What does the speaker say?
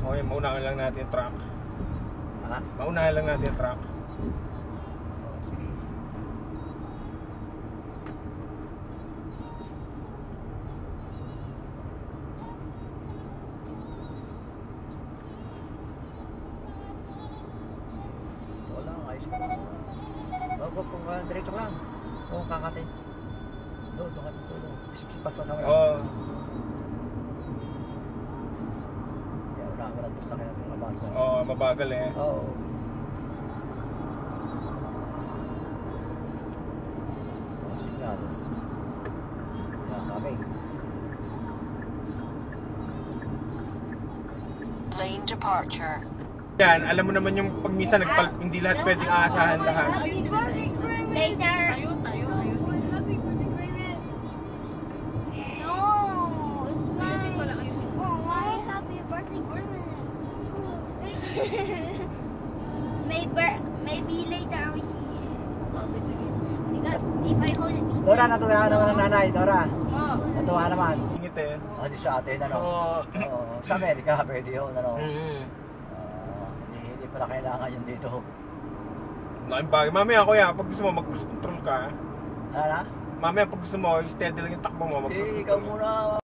Okay, maunahan lang natin yung truck. Ha? Maunahan lang natin yung truck. Wala, ayos ko lang. Kung diretso lang. Oo, kakatin. Doon ka doon. Pasok sa wala. Oo. Kaya wala ako lang sa kanya ng labasa. Oo, mabagal eh. Oo. Signal. Kami. Lane departure. Yan, alam mo naman yung pag minsan hindi lahat pwedeng aasahan lahat. Later. Maybe later we because if I hold it. Dora, natuwa naman ng nanay, Dora. Natuwa naman. Ingit eh. Di sa atin, ano? Oo. Oo. Sa Amerika, pwede yun, ano? Mm-hmm. Hindi pala kailangan yun dito. Laking bagay. Mamaya kuya, pag gusto mo mag-cruise control ka. Ano? Mamaya pag gusto mo, steady lang yung takbo mo, mag-cruise Ikaw control. muna.